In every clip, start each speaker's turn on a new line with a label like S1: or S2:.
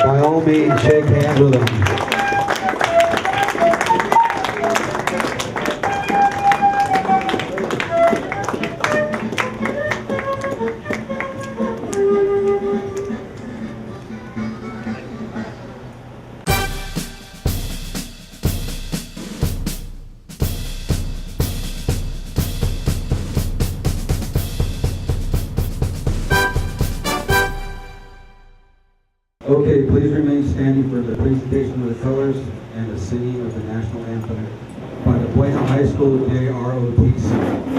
S1: By all means, shake hands with them. Okay, please remain standing for the presentation of the colors and the singing of the national anthem by the Buena High School JROTC.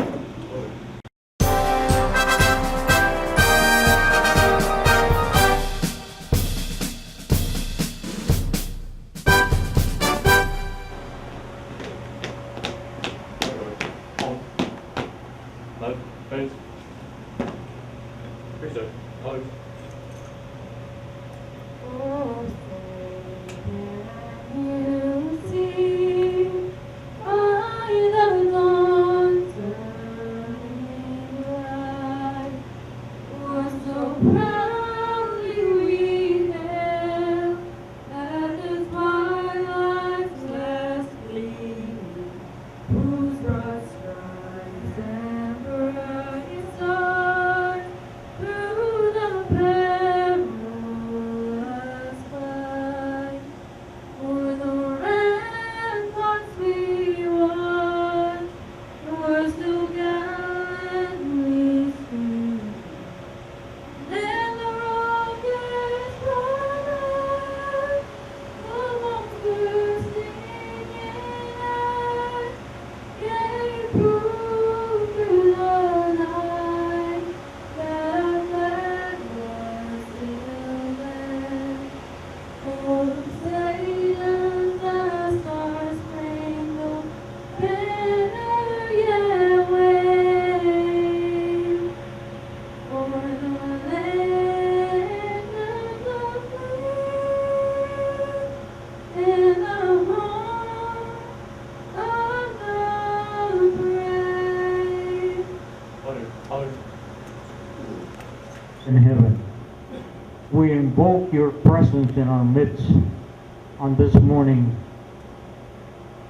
S2: In heaven, we invoke your presence in our midst on this morning,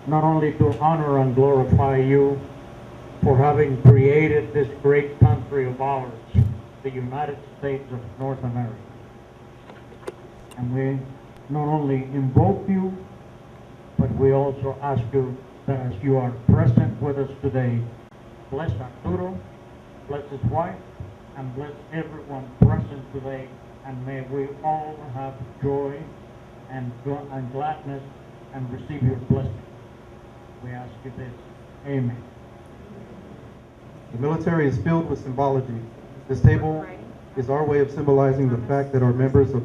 S2: not only to honor and glorify you for having created this great country of ours, the United States of North America. And we not only invoke you, but we also ask you that as you are present with us today, bless Arturo, bless his wife, and bless everyone present today, and may we all have joy and gladness and receive your blessing. We ask you this. Amen.
S3: The military is filled with symbology. This table is our way of symbolizing the fact that our members of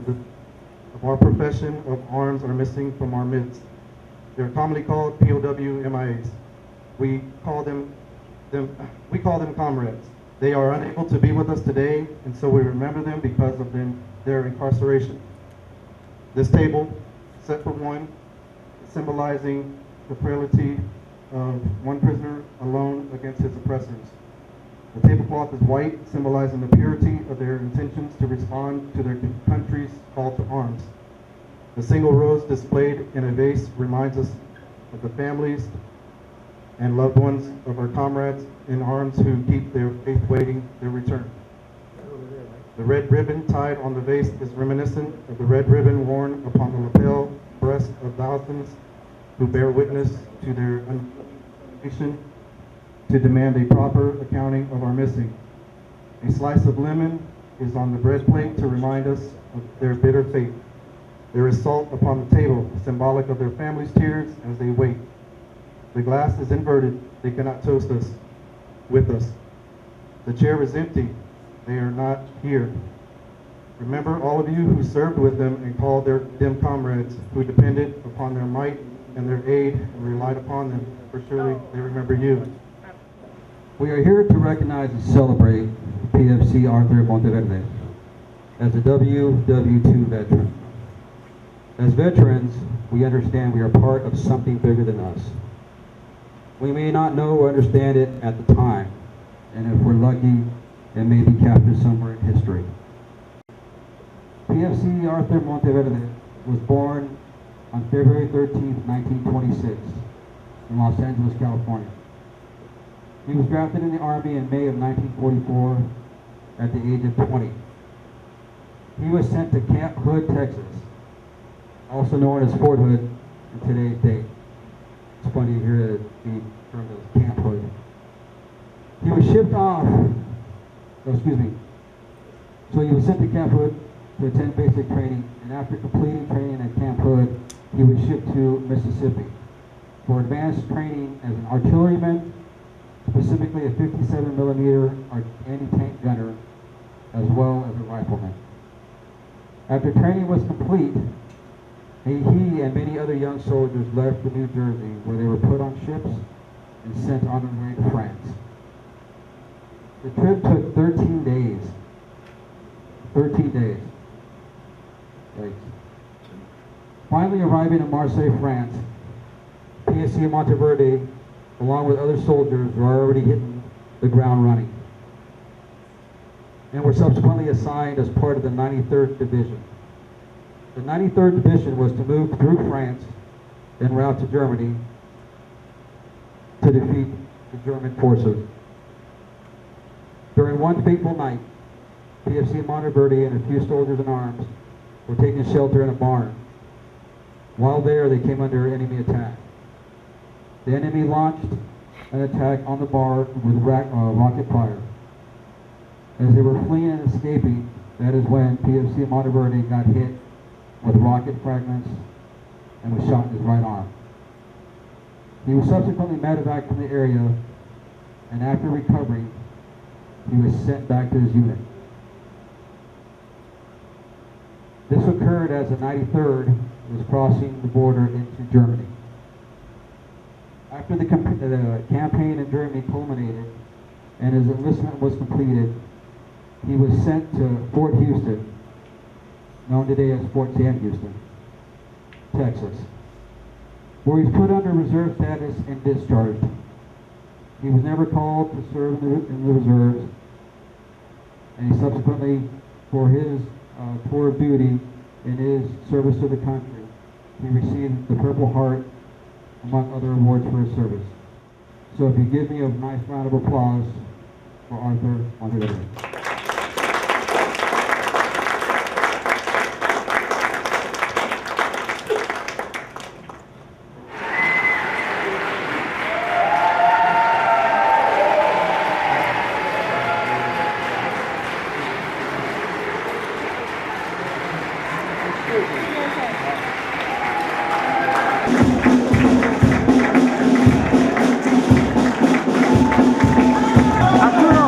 S3: our profession of arms are missing from our midst. They're commonly called POW-MIAs. We call them comrades. They are unable to be with us today, and so we remember them because of their incarceration. This table, set for one, symbolizing the frailty of one prisoner alone against his oppressors. The tablecloth is white, symbolizing the purity of their intentions to respond to their country's call to arms. The single rose displayed in a vase reminds us of the families and loved ones of our comrades in arms who keep their faith waiting their return. The red ribbon tied on the vase is reminiscent of the red ribbon worn upon the lapel breast of thousands who bear witness to their unction to demand a proper accounting of our missing. A slice of lemon is on the bread plate to remind us of their bitter fate. There is salt upon the table, symbolic of their families' tears as they wait. The glass is inverted. They cannot toast us with us. The chair is empty. They are not here. Remember all of you who served with them and called them comrades, who depended upon their might and their aid and relied upon them, for surely they remember you.
S1: We are here to recognize and celebrate PFC Arthur E. Monteverde as a WWII veteran. As veterans, we understand we are part of something bigger than us. We may not know or understand it at the time, and if we're lucky, it may be captured somewhere in history. PFC Arthur Monteverde was born on February 13, 1926, in Los Angeles, California. He was drafted in the Army in May of 1944 at the age of 20. He was sent to Camp Hood, Texas, also known as Fort Hood in today's date. It's funny to hear it being termed as Camp Hood. He was shipped off, so he was sent to Camp Hood to attend basic training, and after completing training at Camp Hood, he was shipped to Mississippi for advanced training as an artilleryman, specifically a 57 millimeter anti-tank gunner, as well as a rifleman. After training was complete, he and many other young soldiers left for New Jersey, where they were put on ships and sent on their way to France. The trip took 13 days. 13 days. Thanks. Finally arriving in Marseille, France, PFC Monteverde, along with other soldiers, were already hitting the ground running, and were subsequently assigned as part of the 93rd Division. The 93rd Division was to move through France en route to Germany to defeat the German forces. During one fateful night, PFC Monteverde and a few soldiers in arms were taking shelter in a barn. While there, they came under enemy attack. The enemy launched an attack on the barn with rocket fire. As they were fleeing and escaping, that is when PFC Monteverde got hit with rocket fragments and was shot in his right arm. He was subsequently medevaced from the area, and after recovering, he was sent back to his unit. This occurred as the 93rd was crossing the border into Germany. After the campaign in Germany culminated and his enlistment was completed, he was sent to Fort Houston, known today as Fort Sam Houston, Texas, where he was put under reserve status and discharged. He was never called to serve in the reserves, and he subsequently, for his tour of duty in his service to the country, he received the Purple Heart, among other awards for his service. So if you give me a nice round of applause for Arthur Monteverde.
S4: Arturo.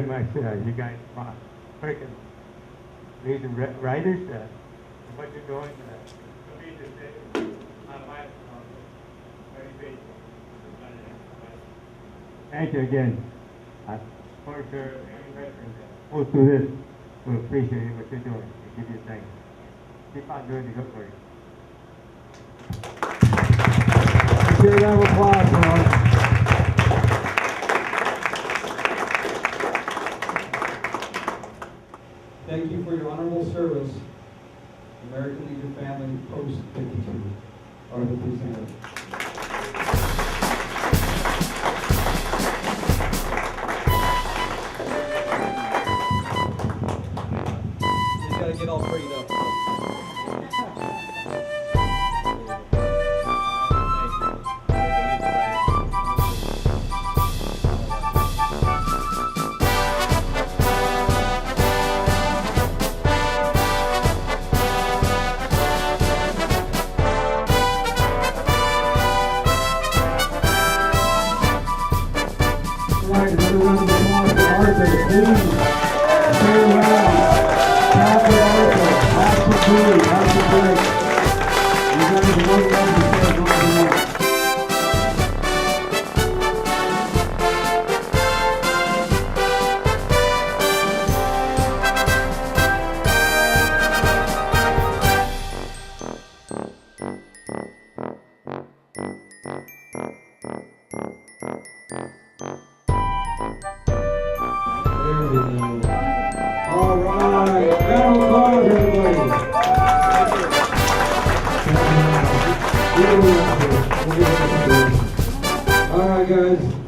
S2: very much. You guys are freaking amazing writers. What you're doing, for me to say, my wife, very grateful. Thank you again. Of course, any veteran that goes through this will appreciate what you're doing. We give you thanks. Keep on doing the good work.
S1: Let's give a round of applause for us. Thank you for your honorable service. American Legion Family Post 52. Arthur, please stand up. You gotta get all prettied up. Another round of applause for Arthur. Please stay around. Clap for Arthur. Clap for Julie. Clap for Greg. You guys are welcome to stay around. There we go. All right. Round of applause, everybody. All right, guys.